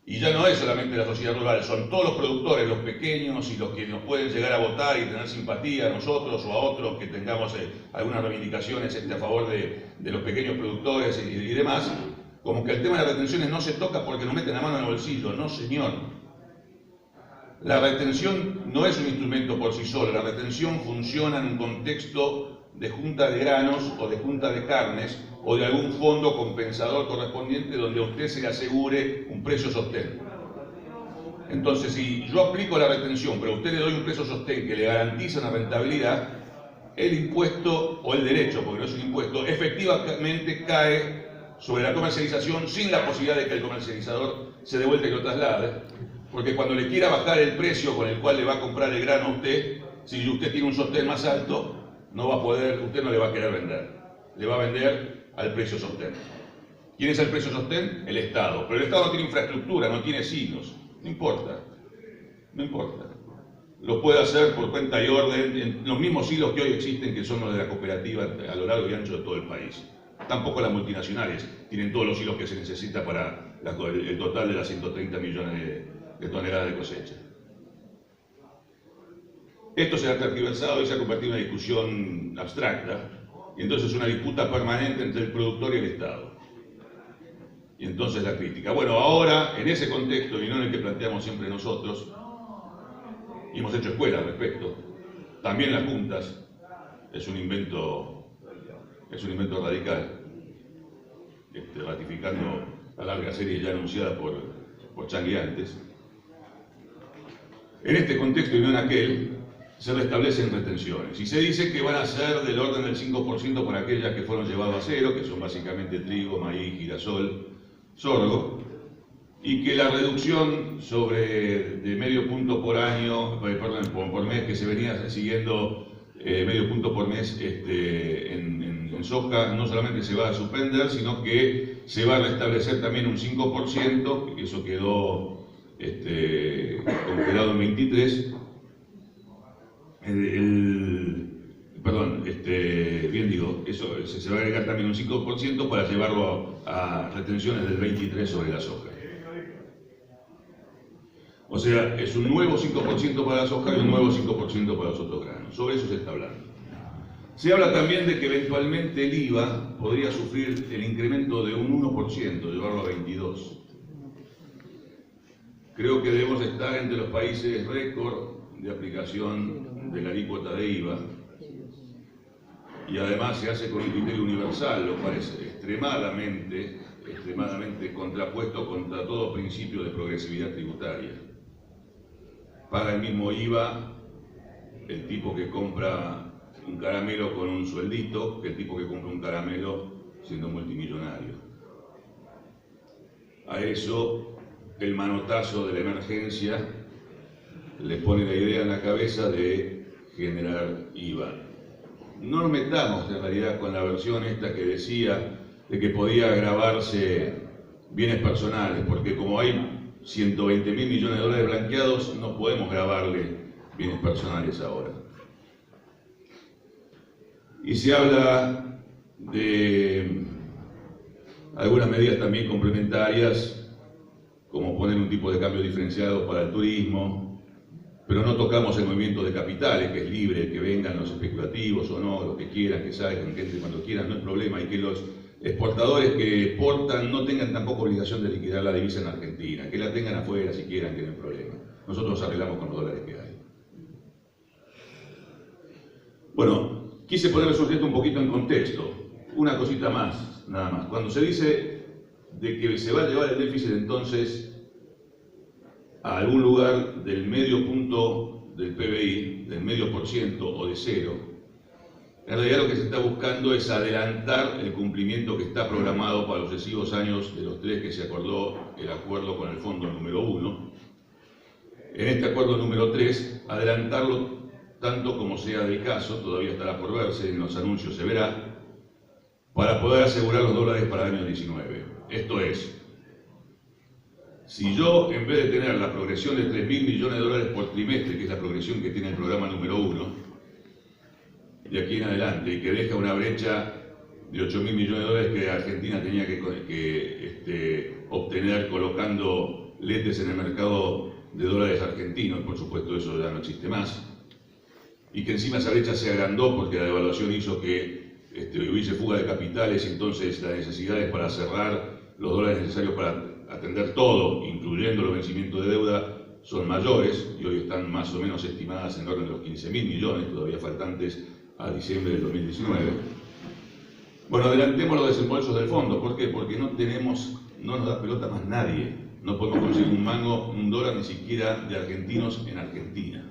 Y ya no es solamente la sociedad rural, son todos los productores, los pequeños y los que nos pueden llegar a votar y tener simpatía a nosotros o a otros que tengamos algunas reivindicaciones a favor de los pequeños productores y demás, como que el tema de las retenciones no se toca porque nos meten la mano en el bolsillo. No, señor. La retención no es un instrumento por sí solo, la retención funciona en un contexto de junta de granos o de junta de carnes o de algún fondo compensador correspondiente donde a usted se le asegure un precio sostén. Entonces, si yo aplico la retención, pero a usted le doy un precio sostén que le garantiza una rentabilidad, el impuesto o el derecho, porque no es un impuesto, efectivamente cae sobre la comercialización sin la posibilidad de que el comercializador se dé vuelta y lo traslade. Porque cuando le quiera bajar el precio con el cual le va a comprar el grano a usted, si usted tiene un sostén más alto, no va a poder, usted no le va a querer vender. Le va a vender al precio sostén. ¿Quién es el precio sostén? El Estado. Pero el Estado no tiene infraestructura, no tiene silos. No importa. No importa. Lo puede hacer por cuenta y orden en los mismos hilos que hoy existen, que son los de la cooperativa a lo largo y ancho de todo el país. Tampoco las multinacionales tienen todos los hilos que se necesita para el total de las 130 millones de toneladas de cosecha. Esto se ha tergiversado y se ha convertido en una discusión abstracta, y entonces es una disputa permanente entre el productor y el Estado. Y entonces la crítica. Bueno, ahora, en ese contexto, y no en el que planteamos siempre nosotros, y hemos hecho escuela al respecto, también las juntas, es un invento radical, ratificando la larga serie ya anunciada por Changui antes. En este contexto y no en aquel, se restablecen retenciones y se dice que van a ser del orden del 5% por aquellas que fueron llevadas a cero, que son básicamente trigo, maíz, girasol, sorgo, y que la reducción de medio punto por año, por mes, que se venía siguiendo medio punto por mes en soja, no solamente se va a suspender, sino que se va a restablecer también un 5%, que eso quedó congelado en 23. Eso se va a agregar también un 5% para llevarlo a retenciones del 23 sobre la soja. O sea, es un nuevo 5% para la soja y un nuevo 5% para los otros granos. Sobre eso se está hablando. Se habla también de que eventualmente el IVA podría sufrir el incremento de un 1%, llevarlo a 22%. Creo que debemos estar entre los países récord de aplicación de la alícuota de IVA, y además se hace con un criterio universal, lo cual es extremadamente contrapuesto contra todo principio de progresividad tributaria. Paga el mismo IVA el tipo que compra un caramelo con un sueldito que el tipo que compra un caramelo siendo multimillonario. A eso el manotazo de la emergencia le pone la idea en la cabeza de generar IVA. No nos metamos en realidad con la versión esta que decía de que podía gravarse bienes personales, porque como hay 120.000 millones de dólares blanqueados, no podemos gravarle bienes personales ahora. Y se habla de algunas medidas también complementarias, como poner un tipo de cambio diferenciado para el turismo, pero no tocamos el movimiento de capitales, que es libre, que vengan los especulativos o no, los que quieran, que salgan, que entren cuando quieran, no es problema, y que los exportadores que exportan no tengan tampoco obligación de liquidar la divisa en Argentina, que la tengan afuera si quieran, que no hay problema. Nosotros arreglamos con los dólares que hay. Bueno, quise poner el sujeto un poquito en contexto. Una cosita más, nada más. Cuando se dice de que se va a llevar el déficit entonces a algún lugar del medio punto del PBI, del medio por ciento o de cero, en realidad lo que se está buscando es adelantar el cumplimiento que está programado para los sucesivos años de los 3 que se acordó el acuerdo con el fondo número 1. En este acuerdo número 3, adelantarlo tanto como sea del caso, todavía estará por verse, en los anuncios se verá, para poder asegurar los dólares para el año 19. Esto es, si yo, en vez de tener la progresión de 3.000 millones de dólares por trimestre, que es la progresión que tiene el programa número 1, de aquí en adelante, y que deja una brecha de 8.000 millones de dólares que Argentina tenía que obtener colocando letes en el mercado de dólares argentinos, por supuesto eso ya no existe más, y que encima esa brecha se agrandó porque la devaluación hizo que hubiese fuga de capitales y entonces las necesidades para cerrar los dólares necesarios para atender todo, incluyendo los vencimientos de deuda, son mayores y hoy están más o menos estimadas en orden de los 15.000 millones, todavía faltantes a diciembre del 2019. Bueno, adelantemos los desembolsos del fondo. ¿Por qué? Porque no nos da pelota más nadie. No podemos conseguir un mango, un dólar ni siquiera de argentinos en Argentina.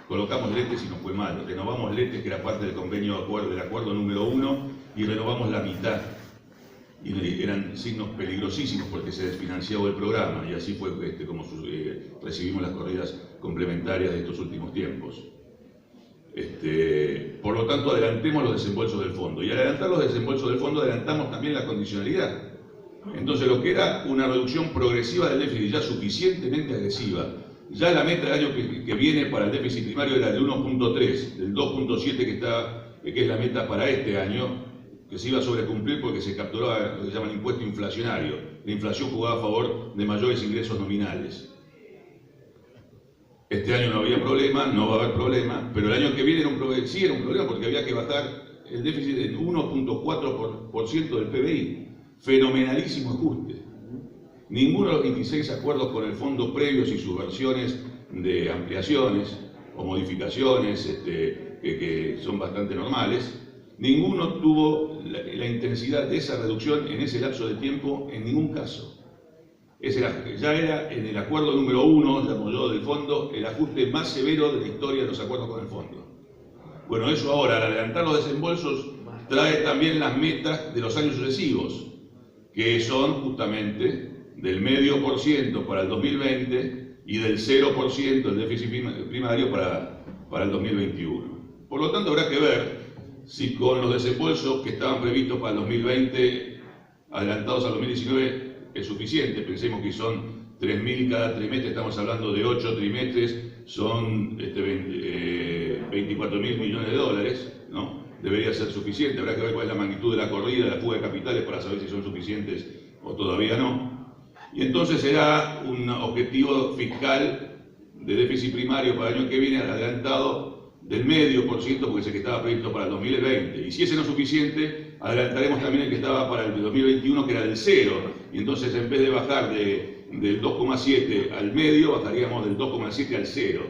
Colocamos letes y nos fue mal. Renovamos letes, que era parte del convenio del acuerdo número 1, y renovamos la mitad. Y eran signos peligrosísimos porque se desfinanciaba el programa, y así fue como recibimos las corridas complementarias de estos últimos tiempos. Por lo tanto, adelantemos los desembolsos del fondo. Y al adelantar los desembolsos del fondo, adelantamos también la condicionalidad. Entonces, lo que era una reducción progresiva del déficit ya suficientemente agresiva, ya la meta del año que viene para el déficit primario era del 1.3, del 2.7 que es la meta para este año, que se iba a sobrecumplir porque se capturaba lo que se llama el impuesto inflacionario. La inflación jugaba a favor de mayores ingresos nominales. Este año no había problema, no va a haber problema, pero el año que viene sí era un problema porque había que bajar el déficit en 1.4% del PBI. Fenomenalísimo ajuste. Ninguno de los 26 acuerdos con el fondo previos y sus versiones de ampliaciones o modificaciones que son bastante normales, ninguno tuvo la intensidad de esa reducción en ese lapso de tiempo en ningún caso. Ya era en el acuerdo número 1, llamo yo, del fondo, el ajuste más severo de la historia de los acuerdos con el fondo. Bueno, eso ahora, al adelantar los desembolsos, trae también las metas de los años sucesivos, que son justamente del 0,5% para el 2020 y del 0% del déficit primario para el 2021. Por lo tanto, habrá que ver si con los desembolsos que estaban previstos para el 2020, adelantados al 2019, es suficiente. Pensemos que son 3.000 cada trimestre, estamos hablando de 8 trimestres, son 24.000 millones de dólares, ¿no? Debería ser suficiente. Habrá que ver cuál es la magnitud de la corrida, de la fuga de capitales para saber si son suficientes o todavía no. Y entonces será un objetivo fiscal de déficit primario para el año que viene adelantado del 0,5% porque es el que estaba previsto para el 2020. Y si ese no es suficiente, adelantaremos también el que estaba para el 2021, que era del 0. Y entonces, en vez de bajar del 2,7 al medio, bajaríamos del 2,7 al 0.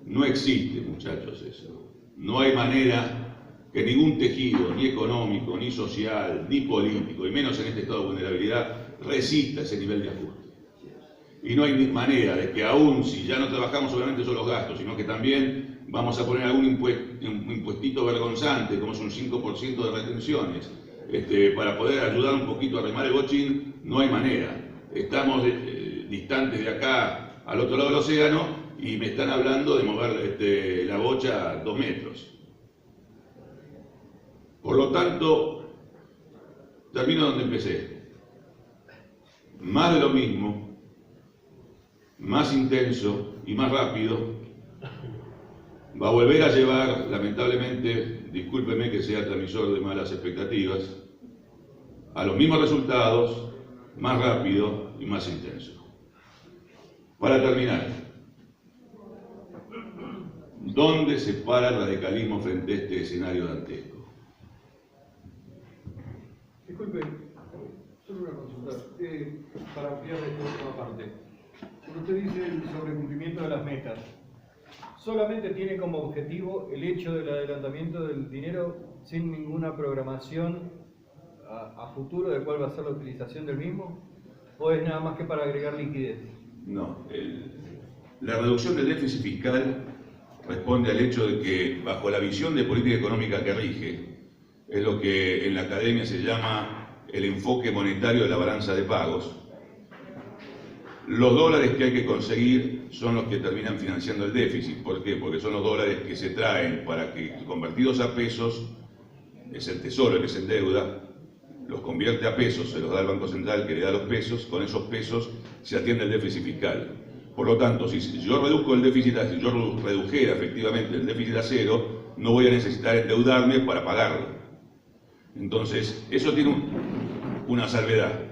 No existe, muchachos, eso. No hay manera que ningún tejido, ni económico, ni social, ni político, y menos en este estado de vulnerabilidad, resista ese nivel de ajuste. Y no hay manera de que aún si ya no trabajamos solamente solo los gastos, sino que también vamos a poner algún impuestito vergonzante, como es un 5% de retenciones, para poder ayudar un poquito a remar el bochín, no hay manera. Estamos distantes de acá al otro lado del océano y me están hablando de mover la bocha a 2 metros. Por lo tanto, termino donde empecé. Más de lo mismo, más intenso y más rápido, va a volver a llevar, lamentablemente, discúlpeme que sea transmisor de malas expectativas, a los mismos resultados, más rápido y más intenso. Para terminar, ¿dónde se para el radicalismo frente a este escenario dantesco? Disculpe, solo una consulta, para ampliar esta última parte. Cuando usted dice el sobrecumplimiento de las metas, ¿solamente tiene como objetivo el hecho del adelantamiento del dinero sin ninguna programación a futuro de cuál va a ser la utilización del mismo? ¿O es nada más que para agregar liquidez? No, la reducción del déficit fiscal responde al hecho de que bajo la visión de política económica que rige, es lo que en la academia se llama el enfoque monetario de la balanza de pagos, los dólares que hay que conseguir son los que terminan financiando el déficit. ¿Por qué? Porque son los dólares que se traen para que, convertidos a pesos, es el tesoro el que se endeuda, los convierte a pesos, se los da al Banco Central que le da los pesos, con esos pesos se atiende el déficit fiscal. Por lo tanto, si yo reduzco el déficit, si yo redujera efectivamente el déficit a cero, no voy a necesitar endeudarme para pagarlo. Entonces, eso tiene una salvedad,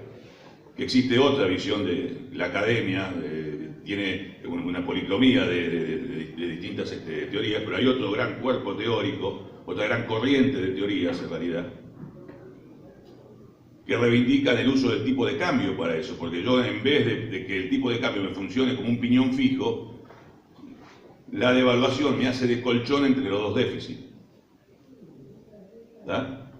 que existe otra visión de la academia, tiene una policromía de distintas teorías, pero hay otro gran cuerpo teórico, otra gran corriente de teorías en realidad, que reivindican el uso del tipo de cambio para eso, porque yo en vez de que el tipo de cambio me funcione como un piñón fijo, la devaluación me hace de colchón entre los dos déficits. ¿Está?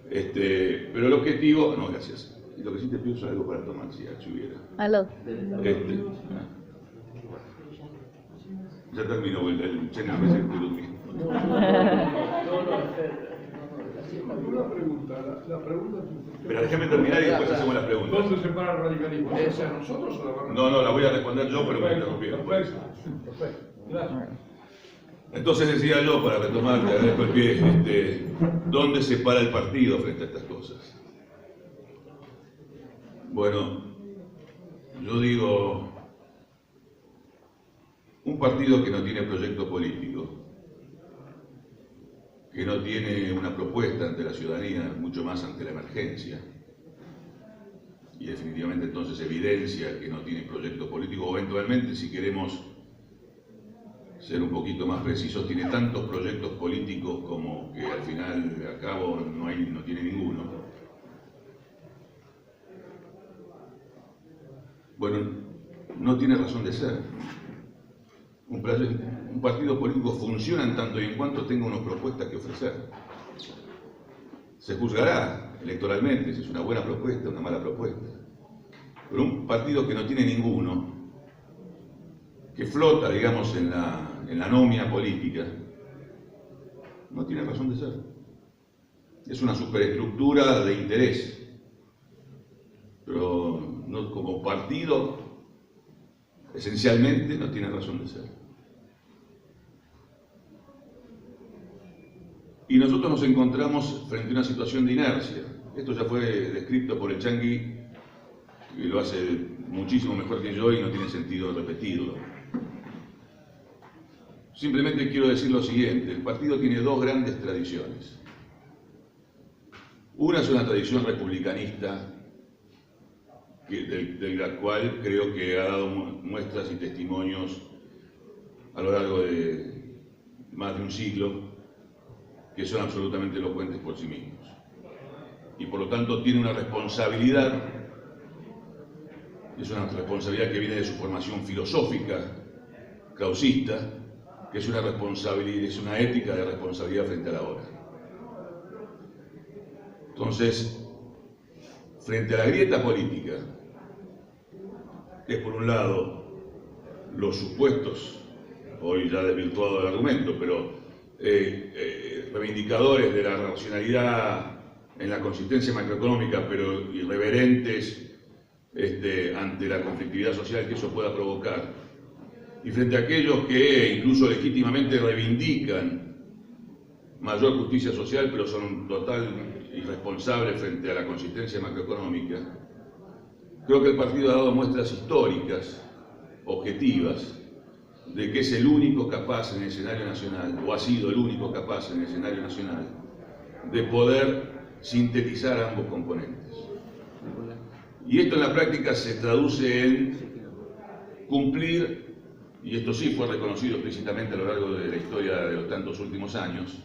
Pero el objetivo... No, gracias. Y lo que sí te pido es algo para tomar, si hubiera. Aló. Ya terminó el cena, me estoy durmiendo. Una pregunta, la pregunta... Pero déjame terminar y después hacemos las preguntas. ¿Dónde se para el radicalismo? ¿Es a nosotros o la van a... No, la voy a responder yo, pero me interrumpieron. Perfecto. Gracias. Entonces decía yo, para retomar, te agradezco el pie, ¿dónde se para el partido frente a estas cosas? Bueno, yo digo, un partido que no tiene proyecto político, que no tiene una propuesta ante la ciudadanía, mucho más ante la emergencia, y definitivamente entonces evidencia que no tiene proyecto político, o eventualmente, si queremos ser un poquito más precisos, tiene tantos proyectos políticos como que al final, al cabo, no tiene ninguno. Bueno, no tiene razón de ser. Un partido político funciona en tanto y en cuanto tenga una propuesta que ofrecer. Se juzgará electoralmente si es una buena propuesta o una mala propuesta. Pero un partido que no tiene ninguno, que flota, digamos, en la anomia política, no tiene razón de ser. Es una superestructura de interés. Pero no, como partido, esencialmente no tiene razón de ser. Y nosotros nos encontramos frente a una situación de inercia. Esto ya fue descrito por el Changuí, que lo hace muchísimo mejor que yo y no tiene sentido repetirlo. Simplemente quiero decir lo siguiente, el partido tiene dos grandes tradiciones. Una es una tradición republicanista, de la cual creo que ha dado muestras y testimonios a lo largo de más de un siglo, que son absolutamente elocuentes por sí mismos. Y por lo tanto tiene una responsabilidad, es una responsabilidad que viene de su formación filosófica, krausista, que es una responsabilidad, es una ética de responsabilidad frente a la hora. Entonces, frente a la grieta política, es por un lado los supuestos, hoy ya desvirtuado el argumento, pero reivindicadores de la racionalidad en la consistencia macroeconómica, pero irreverentes ante la conflictividad social que eso pueda provocar, y frente a aquellos que incluso legítimamente reivindican mayor justicia social, pero son total irresponsables frente a la consistencia macroeconómica, creo que el partido ha dado muestras históricas, objetivas, de que es el único capaz en el escenario nacional, o ha sido el único capaz en el escenario nacional, de poder sintetizar ambos componentes. Y esto en la práctica se traduce en cumplir, y esto sí fue reconocido explícitamente a lo largo de la historia de los tantos últimos años,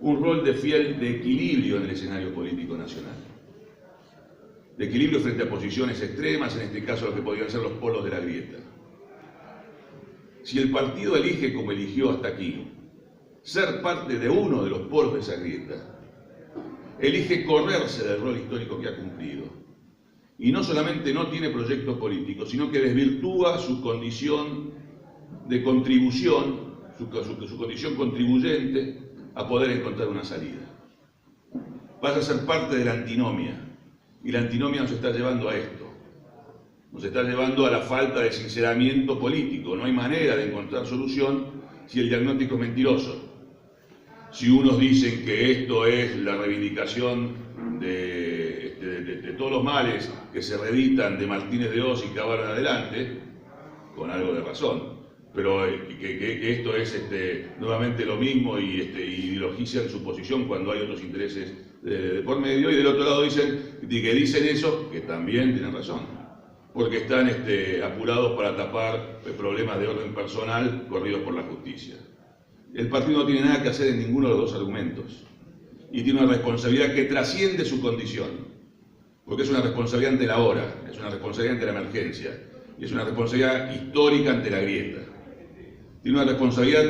un rol de fiel de equilibrio en el escenario político nacional. De equilibrio frente a posiciones extremas, en este caso lo que podrían ser los polos de la grieta. Si el partido elige, como eligió hasta aquí, ser parte de uno de los polos de esa grieta, elige correrse del rol histórico que ha cumplido. Y no solamente no tiene proyectos políticos, sino que desvirtúa su condición de contribución su condición contribuyente a poder encontrar una salida. Pasa a ser parte de la antinomia, y la antinomia nos está llevando a esto. Nos está llevando a la falta de sinceramiento político. No hay manera de encontrar solución si el diagnóstico es mentiroso. Si unos dicen que esto es la reivindicación de todos los males que se reeditan de Martínez de Oz y que van adelante, con algo de razón, pero que esto es nuevamente lo mismo y ideologizan su posición cuando hay otros intereses de por medio, y del otro lado dicen eso, que también tienen razón, porque están apurados para tapar problemas de orden personal corridos por la justicia. El partido no tiene nada que hacer en ninguno de los dos argumentos y tiene una responsabilidad que trasciende su condición, porque es una responsabilidad ante la hora, es una responsabilidad ante la emergencia y es una responsabilidad histórica ante la grieta. Tiene una responsabilidad,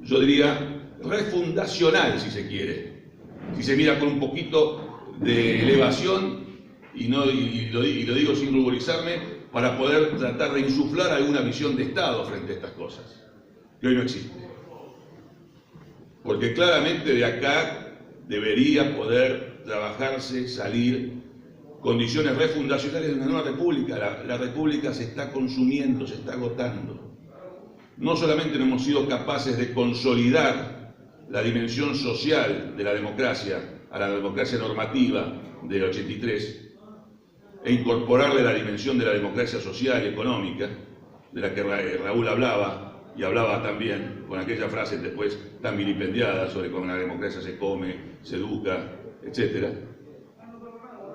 yo diría, refundacional, si se quiere, si se mira con un poquito de elevación, y lo digo sin ruborizarme, para poder tratar de insuflar alguna visión de Estado frente a estas cosas, que hoy no existe. Porque claramente de acá debería poder trabajarse, salir condiciones refundacionales de una nueva república. La república se está consumiendo, se está agotando. No solamente no hemos sido capaces de consolidar la dimensión social de la democracia a la democracia normativa del 83 e incorporarle la dimensión de la democracia social y económica, de la que Raúl hablaba, y hablaba también con aquella frase después tan vilipendiada sobre cómo la democracia se come, se educa, etc.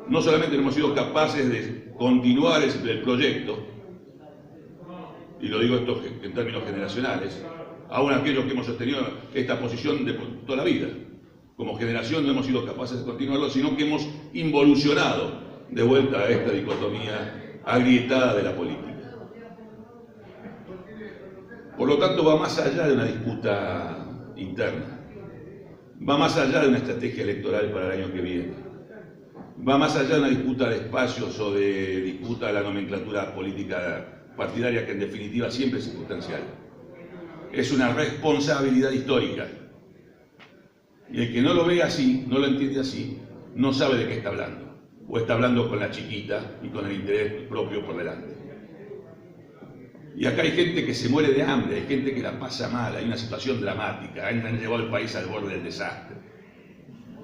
No solamente no hemos sido capaces de continuar el proyecto, y lo digo esto en términos generacionales, aún aquellos que hemos sostenido esta posición de toda la vida, como generación no hemos sido capaces de continuarlo, sino que hemos involucionado de vuelta a esta dicotomía agrietada de la política. Por lo tanto, va más allá de una disputa interna, va más allá de una estrategia electoral para el año que viene, va más allá de una disputa de espacios o de disputa de la nomenclatura política partidaria, que en definitiva siempre es circunstancial. Es una responsabilidad histórica. Y el que no lo ve así, no lo entiende así, no sabe de qué está hablando, o está hablando con la chiquita y con el interés propio por delante. Y acá hay gente que se muere de hambre, hay gente que la pasa mal, hay una situación dramática, han llevado el país al borde del desastre.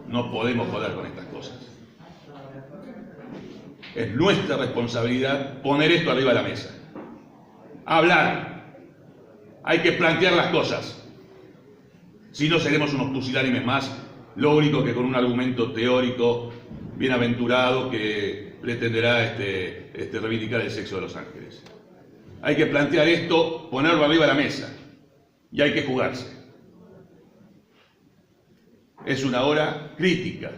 No podemos joder con estas cosas. Es nuestra responsabilidad poner esto arriba de la mesa. Hablar. Hay que plantear las cosas. Si no, seremos unos pusilánimes más, lo único que con un argumento teórico bienaventurado que pretenderá reivindicar el sexo de los ángeles. Hay que plantear esto, ponerlo arriba de la mesa, y hay que jugarse. Es una hora crítica.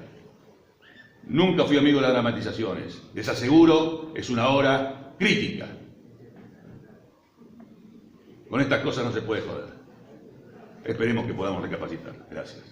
Nunca fui amigo de las dramatizaciones. Les aseguro, es una hora crítica. Con estas cosas no se puede joder. Esperemos que podamos recapacitar. Gracias.